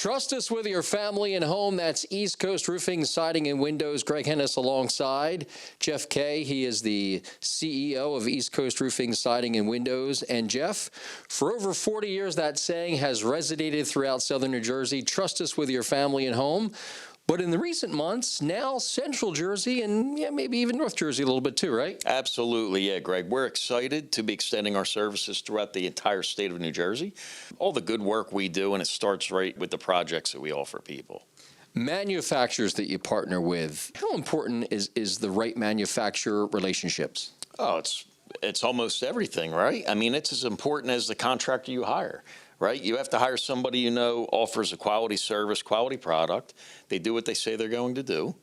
Trust us with your family and home. That's East Coast Roofing, Siding, and Windows. Greg Hennis alongside Jeff Kay. He is the CEO of East Coast Roofing, Siding, and Windows. And Jeff, for over 40 years, that saying has resonated throughout Southern New Jersey. Trust us with your family and home. But in the recent months, now Central Jersey and maybe even North Jersey a little bit too, right? Absolutely, yeah, Greg. We're excited to be extending our services throughout the entire state of New Jersey. All the good work we do, and it starts right with the projects that we offer people. Manufacturers that you partner with, how important is the right manufacturer relationships? Oh, it's almost everything, right? I mean, it's as important as the contractor you hire. Right? You have to hire somebody you know offers a quality service, quality product. They do what they say they're going to do.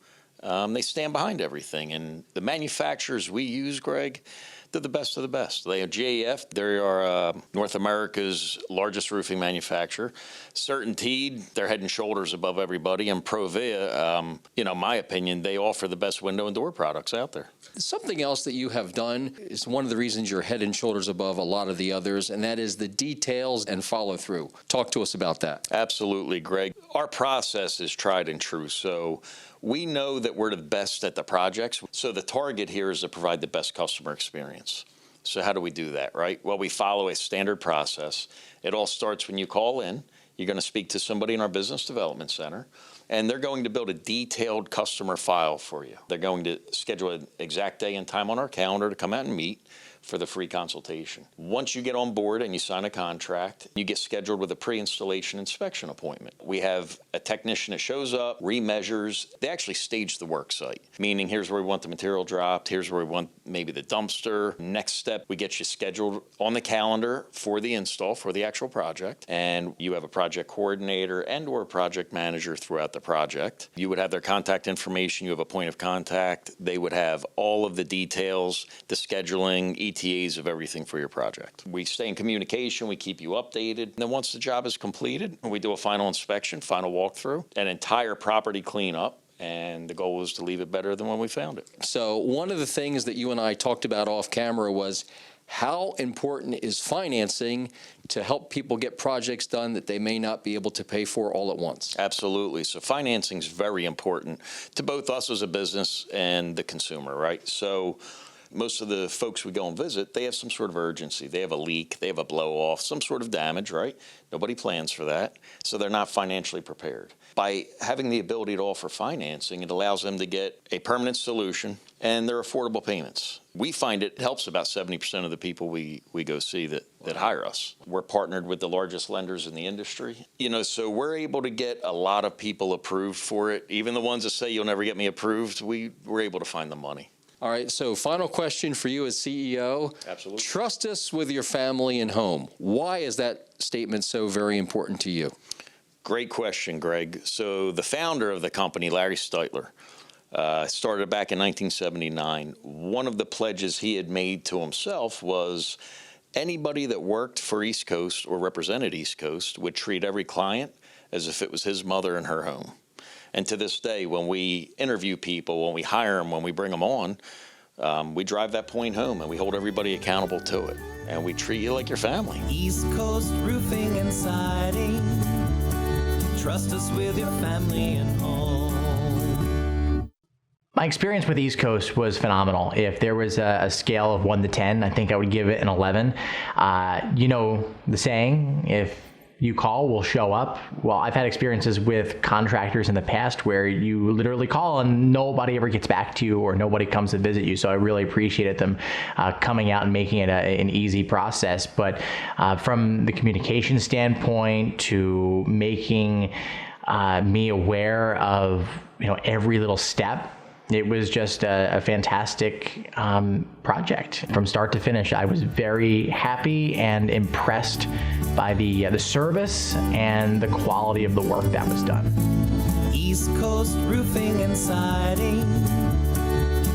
They stand behind everything. And the manufacturers we use, Greg, they're the best of the best. They are JEF. They are North America's largest roofing manufacturer. CertainTeed, they're head and shoulders above everybody. And Provia, my opinion, they offer the best window and door products out there. Something else that you have done is one of the reasons you're head and shoulders above a lot of the others, and that is the details and follow through. Talk to us about that. Absolutely, Greg. Our process is tried and true. So we know that we're the best at the projects. So the target here is to provide the best customer experience. So how do we do that, right? Well, we follow a standard process. It all starts when you call in. You're going to speak to somebody in our business development center, and they're going to build a detailed customer file for you. They're going to schedule an exact day and time on our calendar to come out and meet for the free consultation. Once you get on board and you sign a contract, you get scheduled with a pre-installation inspection appointment. We have a technician that shows up, remeasures. They actually stage the work site, meaning here's where we want the material dropped, here's where we want maybe the dumpster. Next step, we get you scheduled on the calendar for the install, for the actual project, and you have a project coordinator and or project manager throughout the project. You would have their contact information, you have a point of contact. They would have all of the details, the scheduling, ETAs of everything for your project. We stay in communication, we keep you updated. And then once the job is completed, we do a final inspection, final walkthrough, an entire property cleanup, and the goal is to leave it better than when we found it. So one of the things that you and I talked about off camera was how important is financing to help people get projects done that they may not be able to pay for all at once? Absolutely. So financing is very important to both us as a business and the consumer, right? So most of the folks we go and visit, they have some sort of urgency. They have a leak, they have a blow off, some sort of damage, right? Nobody plans for that, so they're not financially prepared. By having the ability to offer financing, it allows them to get a permanent solution and they're affordable payments. We find it helps about 70% of the people we go see that hire us. We're partnered with the largest lenders in the industry. So we're able to get a lot of people approved for it. Even the ones that say you'll never get me approved, we're able to find the money. All right, so final question for you as CEO. Absolutely. Trust us with your family and home. Why is that statement so very important to you? Great question, Greg. So the founder of the company, Larry Steitler, started back in 1979. One of the pledges he had made to himself was anybody that worked for East Coast or represented East Coast would treat every client as if it was his mother in her home. And to this day, when we interview people, when we hire them, when we bring them on, we drive that point home and we hold everybody accountable to it. And we treat you like your family. East Coast Roofing and Siding. Trust us with your family and home. My experience with East Coast was phenomenal. If there was a scale of 1 to 10, I think I would give it an 11. You know the saying, if you call, we'll show up. Well, I've had experiences with contractors in the past where you literally call and nobody ever gets back to you or nobody comes to visit you. So I really appreciated them coming out and making it an easy process. But from the communication standpoint to making me aware of every little step, it was just a fantastic project from start to finish. I was very happy and impressed by the service and the quality of the work that was done. East Coast Roofing and Siding.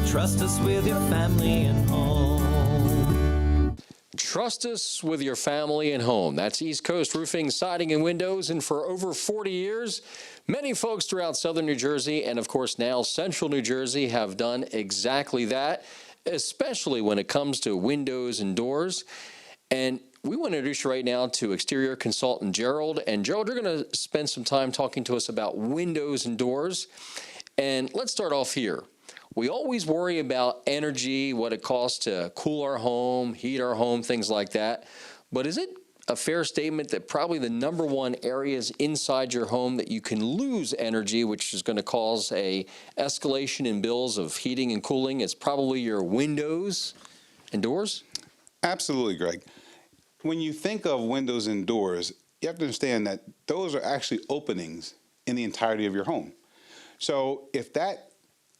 Trust us with your family and home. Trust us with your family and home. That's East Coast Roofing, Siding, and Windows. And for over 40 years, many folks throughout Southern New Jersey and, of course, now Central New Jersey have done exactly that, especially when it comes to windows and doors. And we want to introduce you right now to exterior consultant Gerald. And Gerald, you're going to spend some time talking to us about windows and doors. And let's start off here. We always worry about energy, what it costs to cool our home, heat our home, things like that. But is it a fair statement that probably the number one areas inside your home that you can lose energy, which is going to cause a escalation in bills of heating and cooling, is probably your windows and doors? Absolutely, Greg. When you think of windows and doors, you have to understand that those are actually openings in the entirety of your home. So if that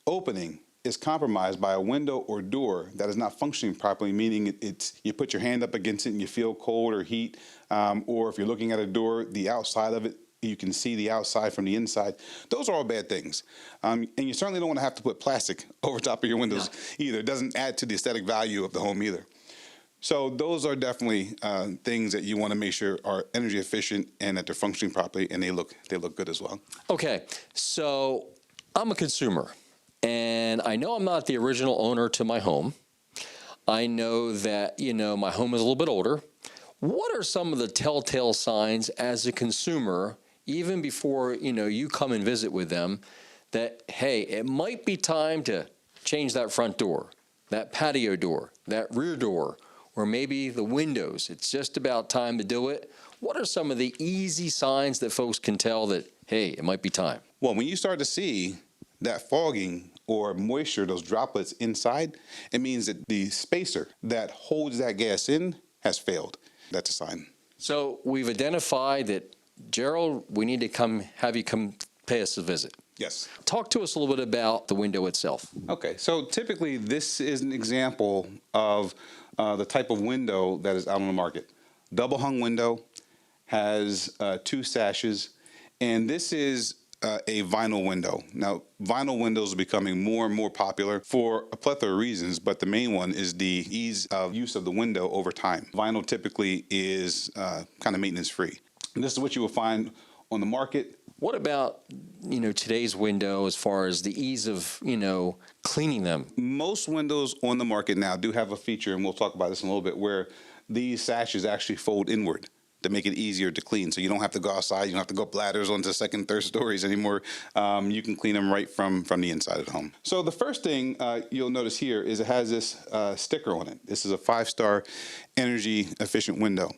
opening is compromised by a window or door that is not functioning properly, meaning it's you put your hand up against it and you feel cold or heat, or if you're looking at a door, the outside of it, you can see the outside from the inside. Those are all bad things. And you certainly don't want to have to put plastic over top of your windows either. It doesn't add to the aesthetic value of the home either. So those are definitely things that you want to make sure are energy efficient and that they're functioning properly and they look good as well. Okay, so I'm a consumer, and I know I'm not the original owner to my home. I know that, my home is a little bit older. What are some of the telltale signs as a consumer, even before, you come and visit with them, that, hey, it might be time to change that front door, that patio door, that rear door, or maybe the windows? It's just about time to do it. What are some of the easy signs that folks can tell that, hey, it might be time? Well, when you start to see that fogging or moisture, those droplets inside, it means that the spacer that holds that gas in has failed. That's a sign. So we've identified that, Gerald, we need to have you come pay us a visit. Yes. Talk to us a little bit about the window itself. Okay, so typically this is an example of the type of window that is out on the market. Double hung window, has 2 sashes, and this is a vinyl window. Now, vinyl windows are becoming more and more popular for a plethora of reasons, but the main one is the ease of use of the window over time. Vinyl typically is kind of maintenance free. And this is what you will find on the market. What about, today's window as far as the ease of, cleaning them? Most windows on the market now do have a feature, and we'll talk about this in a little bit, where these sashes actually fold inward to make it easier to clean. So you don't have to go outside. You don't have to go up ladders onto second, third stories anymore. You can clean them right from the inside of the home. So the first thing you'll notice here is it has this sticker on it. This is a 5-star energy efficient window.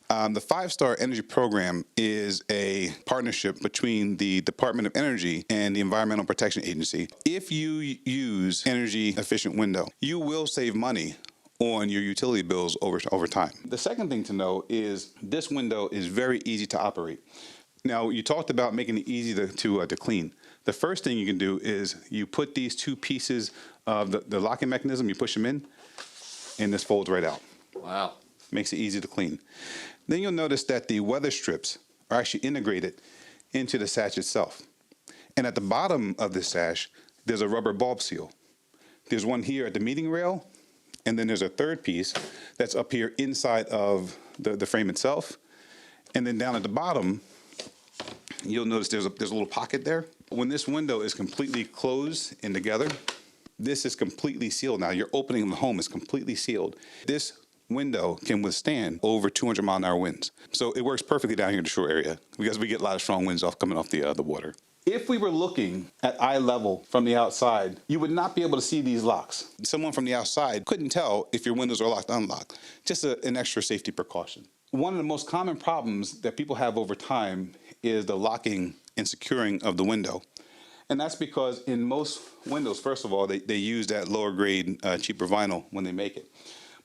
The 5-Star Energy Program is a partnership between the Department of Energy and the Environmental Protection Agency. If you use energy efficient window, you will save money on your utility bills over time. The second thing to know is this window is very easy to operate. Now, you talked about making it easy to clean. The first thing you can do is you put these 2 pieces of the locking mechanism, you push them in, and this folds right out. Wow. Makes it easy to clean. Then you'll notice that the weather strips are actually integrated into the sash itself. And at the bottom of the sash, there's a rubber bulb seal. There's one here at the meeting rail, and then there's a third piece that's up here inside of the frame itself. And then down at the bottom, you'll notice there's a little pocket there. When this window is completely closed and together, this is completely sealed now. Your opening of the home is completely sealed. This window can withstand over 200-mile-an-hour winds. So it works perfectly down here in the shore area because we get a lot of strong winds coming off the water. If we were looking at eye level from the outside, you would not be able to see these locks. Someone from the outside couldn't tell if your windows are locked or unlocked. Just an extra safety precaution. One of the most common problems that people have over time is the locking and securing of the window. And that's because in most windows, first of all, they use that lower grade, cheaper vinyl when they make it.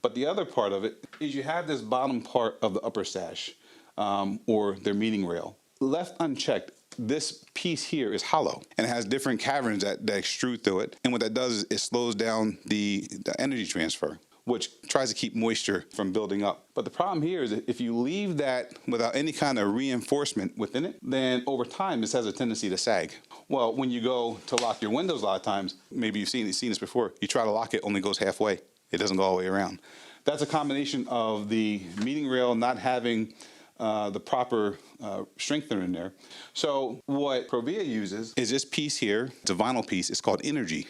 But the other part of it is you have this bottom part of the upper sash or their meeting rail. Left unchecked, this piece here is hollow and it has different caverns that extrude through it. And what that does is it slows down the energy transfer, which tries to keep moisture from building up. But the problem here is that if you leave that without any kind of reinforcement within it, then over time this has a tendency to sag. Well, when you go to lock your windows a lot of times, maybe you've seen this before, you try to lock it, only goes halfway. It doesn't go all the way around. That's a combination of the meeting rail not having the proper strengthener in there. So what Provia uses is this piece here. It's a vinyl piece. It's called Energy.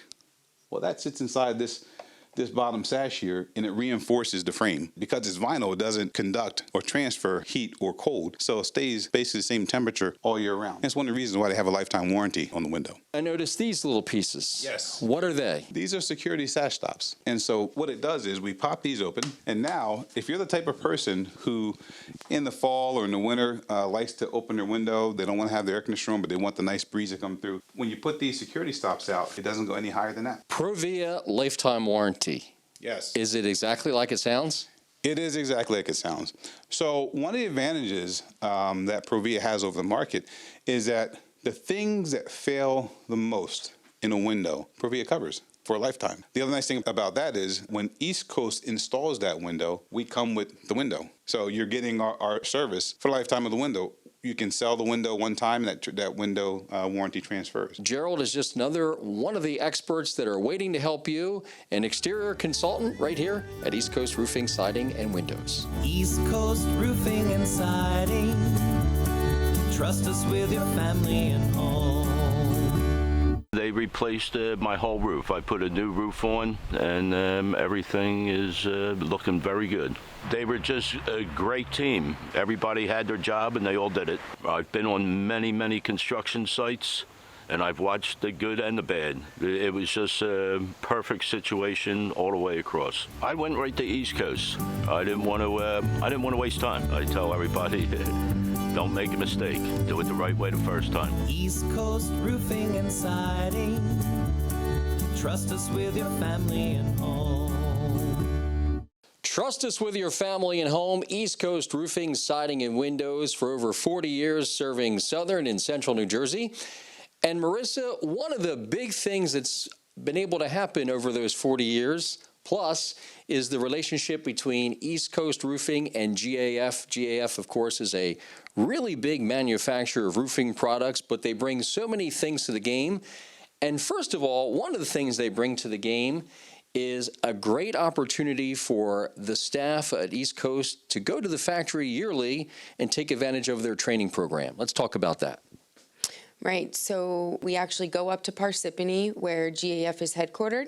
Well, that sits inside this this bottom sash here, and it reinforces the frame. Because it's vinyl, it doesn't conduct or transfer heat or cold, so it stays basically the same temperature all year round. That's one of the reasons why they have a lifetime warranty on the window. I noticed these little pieces. Yes. What are they? These are security sash stops. And so what it does is we pop these open, and now if you're the type of person who in the fall or in the winter likes to open their window, they don't want to have the air conditioner on, but they want the nice breeze to come through. When you put these security stops out, it doesn't go any higher than that. Provia lifetime warranty. Yes. Is it exactly like it sounds? It is exactly like it sounds. So one of the advantages that Provia has over the market is that the things that fail the most in a window, Provia covers for a lifetime. The other nice thing about that is when East Coast installs that window, we come with the window. So you're getting our service for the lifetime of the window. You can sell the window one time, and that window warranty transfers. Gerald is just another one of the experts that are waiting to help you, an exterior consultant right here at East Coast Roofing, Siding, and Windows. East Coast Roofing and Siding. Trust us with your family and home. They replaced my whole roof. I put a new roof on, and everything is looking very good. They were just a great team. Everybody had their job, and they all did it. I've been on many, many construction sites, and I've watched the good and the bad. It was just a perfect situation all the way across. I went right to East Coast. I didn't want to waste time. I tell everybody, don't make a mistake. Do it the right way the first time. East Coast Roofing and Siding. Trust us with your family and home. Trust us with your family and home. East Coast Roofing, Siding, and Windows for over 40 years, serving southern and central New Jersey. And Marissa, one of the big things that's been able to happen over those 40 years plus is the relationship between East Coast Roofing and GAF. GAF, of course, is a really big manufacturer of roofing products, but they bring so many things to the game. And first of all, one of the things they bring to the game is a great opportunity for the staff at East Coast to go to the factory yearly and take advantage of their training program. Let's talk about that. Right, so we actually go up to Parsippany, where GAF is headquartered,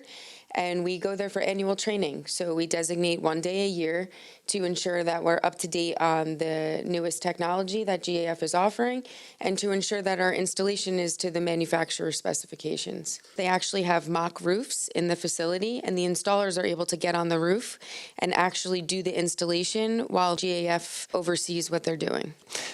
and we go there for annual training. So we designate one day a year to ensure that we're up to date on the newest technology that GAF is offering and to ensure that our installation is to the manufacturer specifications. They actually have mock roofs in the facility, and the installers are able to get on the roof and actually do the installation while GAF oversees what they're doing.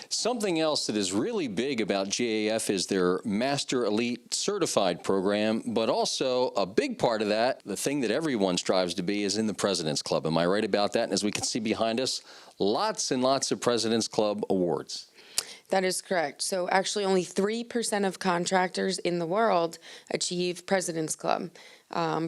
Something else that is really big about GAF is their Master Elite Certified program, but also a big part of that, the thing that everyone strives to be, is in the President's Club. Am I right about that? And as we can see behind us, lots and lots of President's Club awards. That is correct. So actually only 3% of contractors in the world achieve President's Club.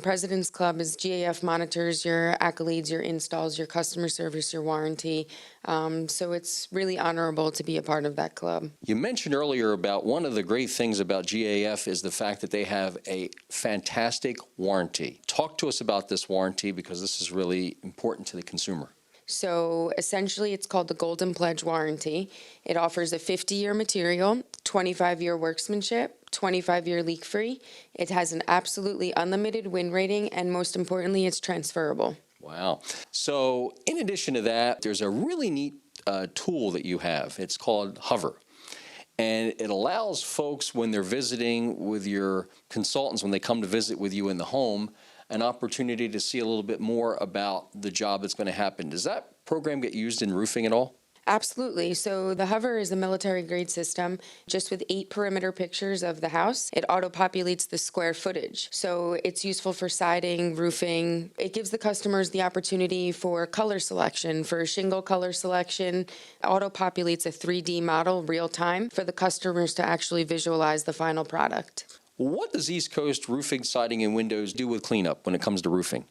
President's Club is GAF monitors your accolades, your installs, your customer service, your warranty. So it's really honorable to be a part of that club. You mentioned earlier about one of the great things about GAF is the fact that they have a fantastic warranty. Talk to us about this warranty, because this is really important to the consumer. So essentially, it's called the Golden Pledge Warranty. It offers a 50-year material, 25-year workmanship, 25-year leak-free. It has an absolutely unlimited win rating, and most importantly, it's transferable. Wow. So in addition to that, there's a really neat tool that you have. It's called Hover. And it allows folks, when they're visiting with your consultants, when they come to visit with you in the home, an opportunity to see a little bit more about the job that's going to happen. Does that program get used in roofing at all? Absolutely. So the Hover is a military-grade system, just with 8 perimeter pictures of the house. It auto-populates the square footage. So it's useful for siding, roofing. It gives the customers the opportunity for color selection, for shingle color selection. Auto-populates a 3D model real-time for the customers to actually visualize the final product. What does East Coast Roofing, Siding, and Windows do with cleanup when it comes to roofing?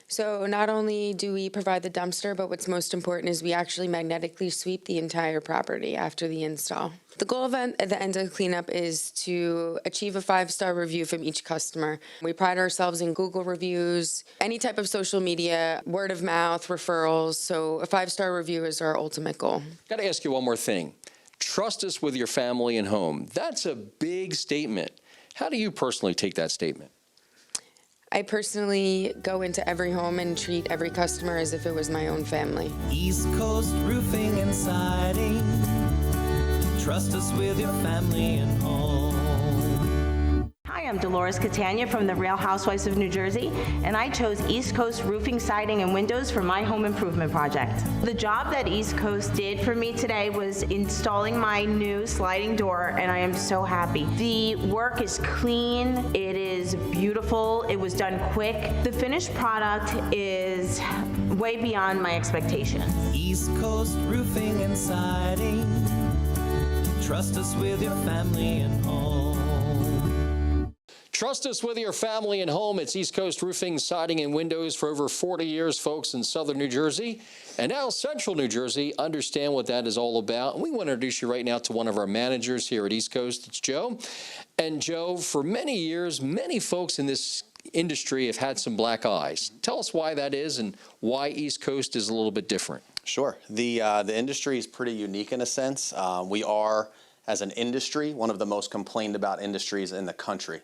So not only do we provide the dumpster, but what's most important is we actually magnetically sweep the entire property after the install. The goal of at the end of cleanup is to achieve a 5-star review from each customer. We pride ourselves in Google reviews, any type of social media, word of mouth, referrals. So a 5-star review is our ultimate goal. Got to ask you one more thing. Trust us with your family and home. That's a big statement. How do you personally take that statement? I personally go into every home and treat every customer as if it was my own family. East Coast Roofing and Siding. Trust us with your family and home. Hi, I'm Dolores Catania from the Real Housewives of New Jersey, and I chose East Coast Roofing, Siding, and Windows for my home improvement project. The job that East Coast did for me today was installing my new sliding door, and I am so happy. The work is clean, it is beautiful, it was done quick. The finished product is way beyond my expectations. East Coast Roofing and Siding. Trust us with your family and home. Trust us with your family and home. It's East Coast Roofing, Siding, and Windows for over 40 years, folks, in southern New Jersey. And now central New Jersey. Understand what that is all about. And we want to introduce you right now to one of our managers here at East Coast. It's Joe. And Joe, for many years, many folks in this industry have had some black eyes. Tell us why that is and why East Coast is a little bit different. Sure. The industry is pretty unique in a sense. We are, as an industry, one of the most complained about industries in the country.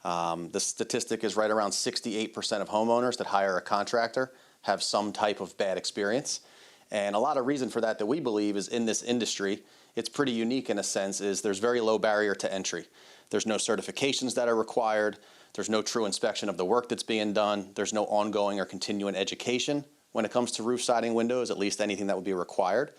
The statistic is right around 68% of homeowners that hire a contractor have some type of bad experience. And a lot of reason for that we believe is in this industry, it's pretty unique in a sense, is there's very low barrier to entry. There's no certifications that are required. There's no true inspection of the work that's being done. There's no ongoing or continuing education when it comes to roof siding windows, at least anything that would be required.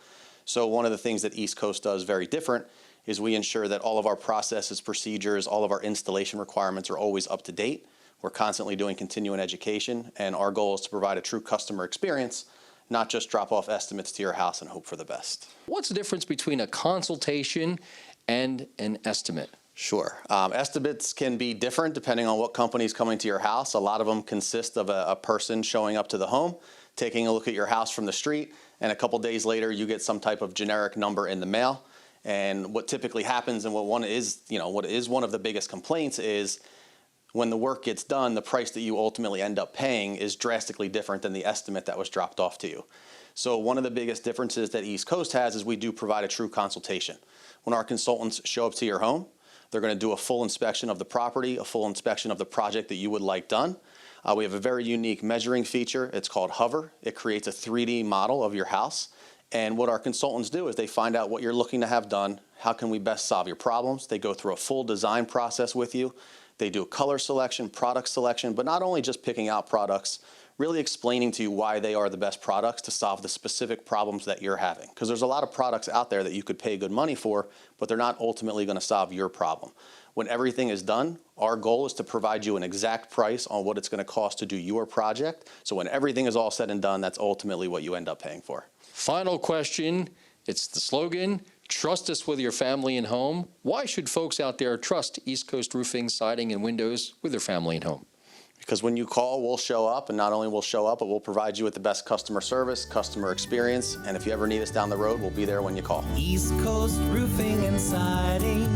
So one of the things that East Coast does very different is we ensure that all of our processes, procedures, all of our installation requirements are always up to date. We're constantly doing continuing education, and our goal is to provide a true customer experience, not just drop off estimates to your house and hope for the best. What's the difference between a consultation and an estimate? Sure. Estimates can be different depending on what company is coming to your house. A lot of them consist of a person showing up to the home, taking a look at your house from the street, and a couple days later you get some type of generic number in the mail. And what typically happens, and what is one of the biggest complaints, is when the work gets done, the price that you ultimately end up paying is drastically different than the estimate that was dropped off to you. So one of the biggest differences that East Coast has is we do provide a true consultation. When our consultants show up to your home, they're going to do a full inspection of the property, a full inspection of the project that you would like done. We have a very unique measuring feature. It's called Hover. It creates a 3D model of your house. And what our consultants do is they find out what you're looking to have done, how can we best solve your problems. They go through a full design process with you. They do color selection, product selection, but not only just picking out products, really explaining to you why they are the best products to solve the specific problems that you're having. Because there's a lot of products out there that you could pay good money for, but they're not ultimately going to solve your problem. When everything is done, our goal is to provide you an exact price on what it's going to cost to do your project. So when everything is all said and done, that's ultimately what you end up paying for. Final question. It's the slogan, trust us with your family and home. Why should folks out there trust East Coast Roofing, Siding, and Windows with their family and home? Because when you call, we'll show up, and not only will show up, but we'll provide you with the best customer service, customer experience, and if you ever need us down the road, we'll be there when you call. East Coast Roofing and Siding.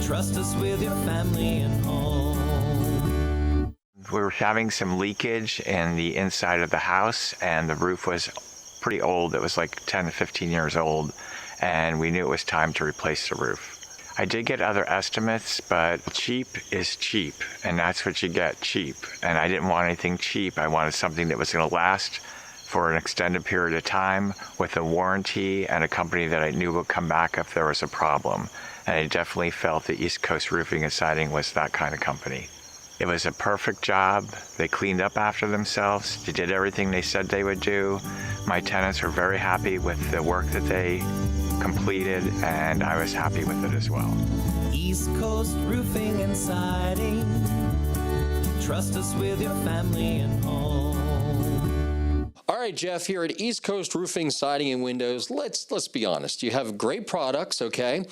Trust us with your family and home. We were having some leakage in the inside of the house, and the roof was pretty old. It was like 10 to 15 years old, and we knew it was time to replace the roof. I did get other estimates, but cheap is cheap, and that's what you get, cheap. And I didn't want anything cheap. I wanted something that was going to last for an extended period of time with a warranty and a company that I knew would come back if there was a problem. And I definitely felt that East Coast Roofing and Siding was that kind of company. It was a perfect job. They cleaned up after themselves. They did everything they said they would do. My tenants were very happy with the work that they completed, and I was happy with it as well. East Coast Roofing and Siding. Trust us with your family and home. All right, Jeff, here at East Coast Roofing, Siding, and Windows, let's be honest. You have great products, okay?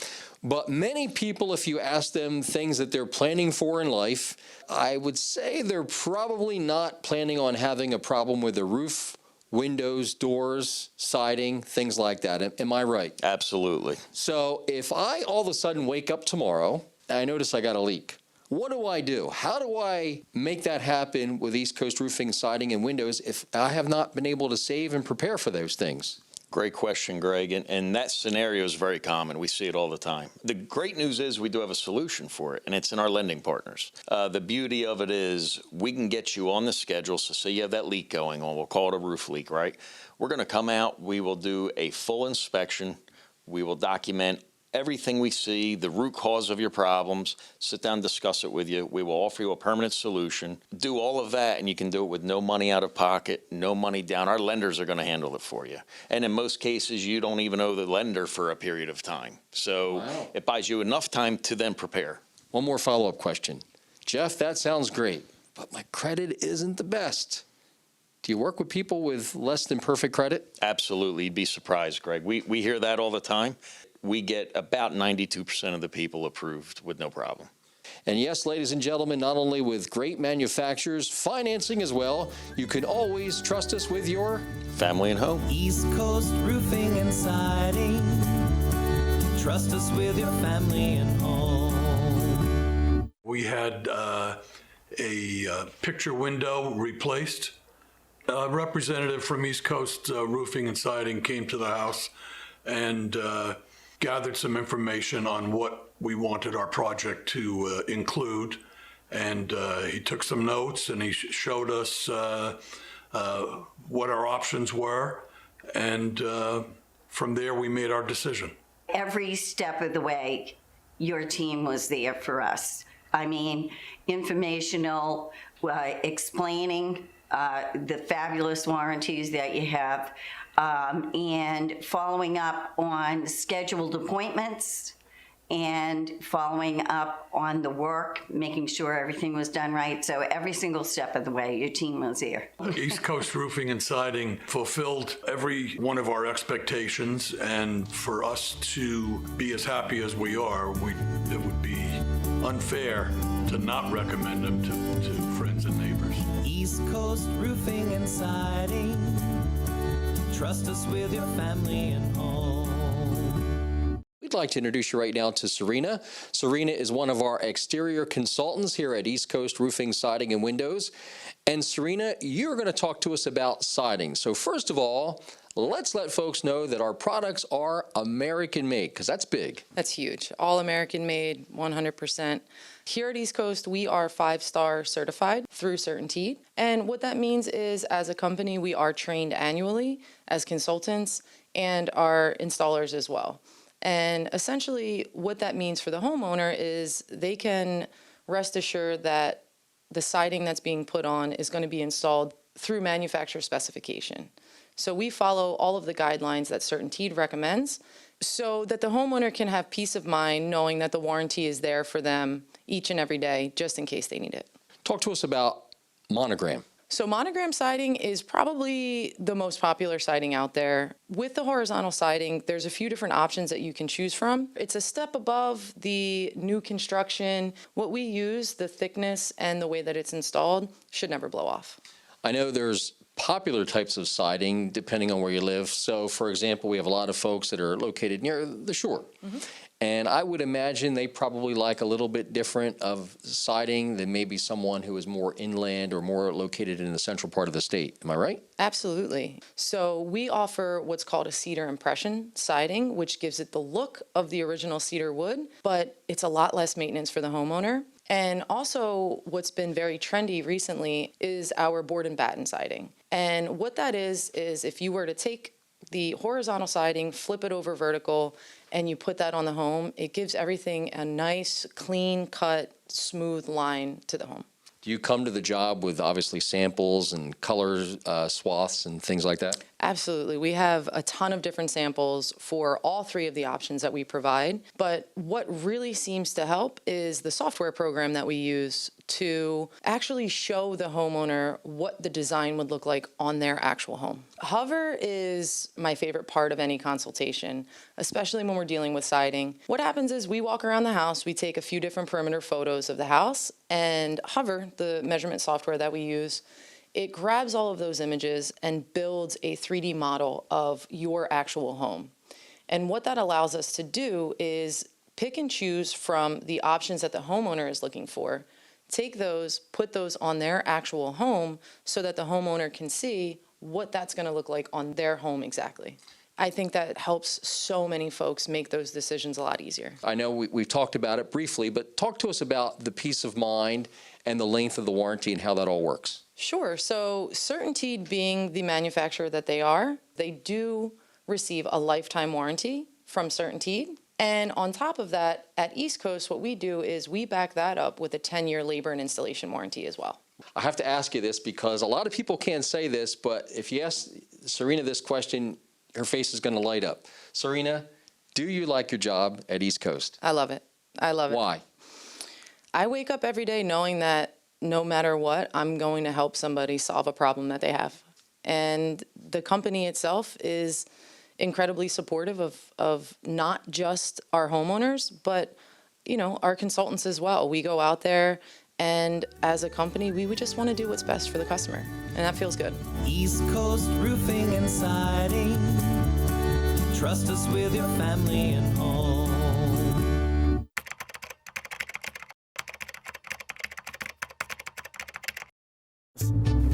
But many people, if you ask them things that they're planning for in life, I would say they're probably not planning on having a problem with the roof, windows, doors, siding, things like that. Am I right? Absolutely. So if I all of a sudden wake up tomorrow and I notice I got a leak, what do? How do I make that happen with East Coast Roofing, Siding, and Windows if I have not been able to save and prepare for those things? Great question, Greg. And that scenario is very common. We see it all the time. The great news is we do have a solution for it, and it's in our lending partners. The beauty of it is we can get you on the schedule. So say you have that leak going on, we'll call it a roof leak, right? We're going to come out, we will do a full inspection. We will document everything we see, the root cause of your problems, sit down and discuss it with you. We will offer you a permanent solution. Do all of that, and you can do it with no money out of pocket, no money down. Our lenders are going to handle it for you. And in most cases, you don't even owe the lender for a period of time. So it buys you enough time to then prepare. One more follow-up question. Jeff, that sounds great, but my credit isn't the best. Do you work with people with less than perfect credit? Absolutely. You'd be surprised, Greg. We hear that all the time. We get about 92% of the people approved with no problem. And yes, ladies and gentlemen, not only with great manufacturers, financing as well, you can always trust us with your family and home. East Coast Roofing and Siding. Trust us with your family and home. We had a picture window replaced. A representative from East Coast Roofing and Siding came to the house and gathered some information on what we wanted our project to include. And he took some notes and he showed us what our options were. And from there, we made our decision. Every step of the way, your team was there for us. I mean, informational, explaining the fabulous warranties that you have, and following up on scheduled appointments and following up on the work, making sure everything was done right. So every single step of the way, your team was there. East Coast Roofing and Siding fulfilled every one of our expectations, and for us to be as happy as we are, it would be unfair to not recommend them to friends and neighbors. East Coast Roofing and Siding. Trust us with your family and home. We'd like to introduce you right now to Serena. Serena is one of our exterior consultants here at East Coast Roofing, Siding, and Windows. And Serena, you're going to talk to us about siding. So first of all, let's let folks know that our products are American-made, because that's big. That's huge. All American-made, 100%. Here at East Coast, we are 5-star certified through CertainTeed. And what that means is, as a company, we are trained annually as consultants and our installers as well. And essentially, what that means for the homeowner is they can rest assured that the siding that's being put on is going to be installed through manufacturer specification. So we follow all of the guidelines that CertainTeed recommends so that the homeowner can have peace of mind knowing that the warranty is there for them each and every day, just in case they need it. Talk to us about Monogram. So monogram siding is probably the most popular siding out there. With the horizontal siding, there's a few different options that you can choose from. It's a step above the new construction. What we use, the thickness and the way that it's installed, should never blow off. I know there's popular types of siding depending on where you live. So, for example, we have a lot of folks that are located near the shore. Mm-hmm. And I would imagine they probably like a little bit different of siding than maybe someone who is more inland or more located in the central part of the state. Am I right? Absolutely. So we offer what's called a cedar impression siding, which gives it the look of the original cedar wood, but it's a lot less maintenance for the homeowner. And also what's been very trendy recently is our board and batten siding. And what that is if you were to take the horizontal siding, flip it over vertical, and you put that on the home, it gives everything a nice, clean cut, smooth line to the home. Do you come to the job with obviously samples and colors, swaths and things like that? Absolutely. We have a ton of different samples for all three of the options that we provide. But what really seems to help is the software program that we use to actually show the homeowner what the design would look like on their actual home. Hover is my favorite part of any consultation, especially when we're dealing with siding. What happens is we walk around the house, we take a few different perimeter photos of the house, and Hover, the measurement software that we use, it grabs all of those images and builds a 3D model of your actual home. And what that allows us to do is pick and choose from the options that the homeowner is looking for, take those, put those on their actual home so that the homeowner can see what that's going to look like on their home exactly. I think that helps so many folks make those decisions a lot easier. I know we've talked about it briefly, but talk to us about the peace of mind and the length of the warranty and how that all works. Sure. So Certainteed being the manufacturer that they do receive a lifetime warranty from Certainteed. And on top of that, at East Coast, what we do is we back that up with a 10-year labor and installation warranty as well. I have to ask you this because a lot of people can't say this, but if you ask Serena this question, her face is going to light up. Serena, do you like your job at East Coast? I love it. I love it. Why? I wake up every day knowing that no matter what, I'm going to help somebody solve a problem that they have. And the company itself is incredibly supportive of not just our homeowners, but, you know, our consultants as well. We go out there and as a company, we would just want to do what's best for the customer. And that feels good. East Coast Roofing and Siding. Trust us with your family and home.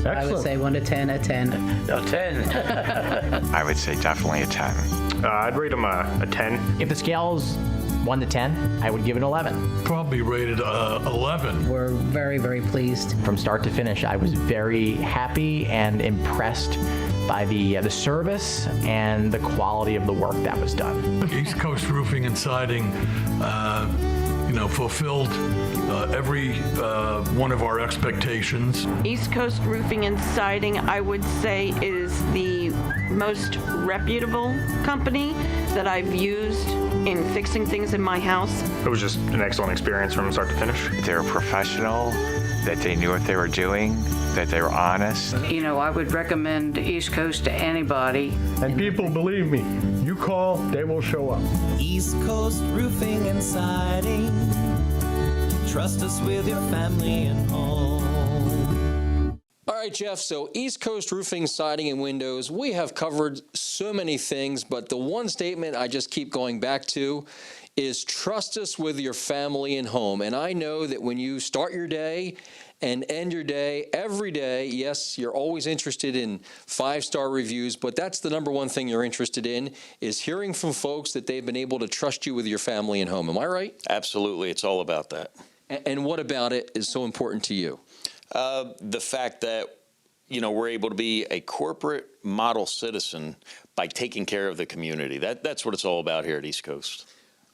I would say 1 to 10, a 10. A 10. I would say definitely a 10. I'd rate them a 10. If the scale's 1 to 10, I would give it an 11. Probably rated 11. We're very, very pleased. From start to finish, I was very happy and impressed by the service and the quality of the work that was done. East Coast Roofing and Siding, fulfilled every one of our expectations. East Coast Roofing and Siding, I would say, is the most reputable company that I've used in fixing things in my house. It was just an excellent experience from start to finish. They were professional, that they knew what they were doing, that they were honest. You know, I would recommend East Coast to anybody. And people, believe me, you call, they will show up. East Coast Roofing and Siding. Trust us with your family and home. All right, Jeff, so East Coast Roofing, Siding, and Windows, we have covered so many things, but the one statement I just keep going back to is trust us with your family and home. And I know that when you start your day and end your day, every day, yes, you're always interested in 5-star reviews, but that's the number one thing you're interested in, is hearing from folks that they've been able to trust you with your family and home. Am I right? Absolutely. It's all about that. And what about it is so important to you? The fact that, we're able to be a corporate model citizen by taking care of the community. That's what it's all about here at East Coast.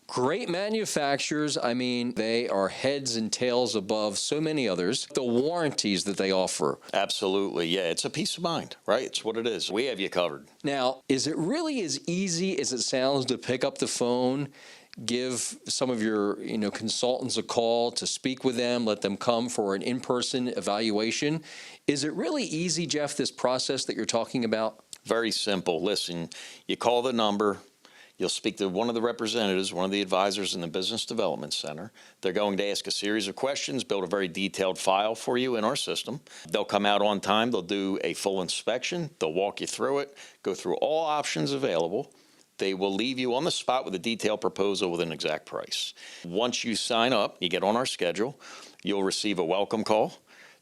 Great manufacturers. I mean, they are heads and tails above so many others. The warranties that they offer. Absolutely. Yeah, it's a peace of mind, right? It's what it is. We have you covered. Now, is it really as easy as it sounds to pick up the phone, give some of your consultants a call, to speak with them, let them come for an in-person evaluation? Is it really easy, Jeff, this process that you're talking about? Very simple. Listen, you call the number. You'll speak to one of the representatives, one of the advisors in the Business Development Center. They're going to ask a series of questions, build a very detailed file for you in our system. They'll come out on time. They'll do a full inspection. They'll walk you through it, go through all options available. They will leave you on the spot with a detailed proposal with an exact price. Once you sign up, you get on our schedule, you'll receive a welcome call.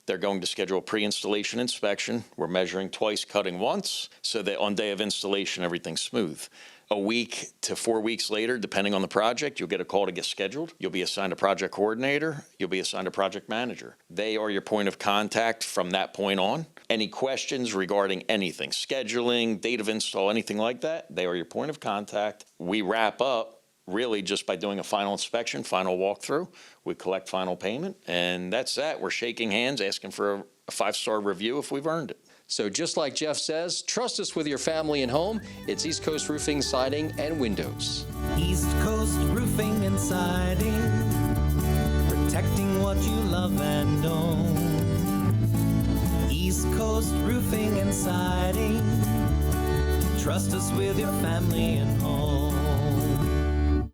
They're going to schedule a pre-installation inspection. We're measuring twice, cutting once, so that on day of installation, everything's smooth. A week to 4 weeks later, depending on the project, you'll get a call to get scheduled. You'll be assigned a project coordinator. You'll be assigned a project manager. They are your point of contact from that point on. Any questions regarding anything, scheduling, date of install, anything like that, they are your point of contact. We wrap up really just by doing a final inspection, final walkthrough. We collect final payment, and that's that. We're shaking hands, asking for a 5-star review if we've earned it. So just like Jeff says, trust us with your family and home. It's East Coast Roofing, Siding, and Windows. East Coast Roofing and Siding. Protecting what you love and own. East Coast Roofing and Siding. Trust us with your family and home.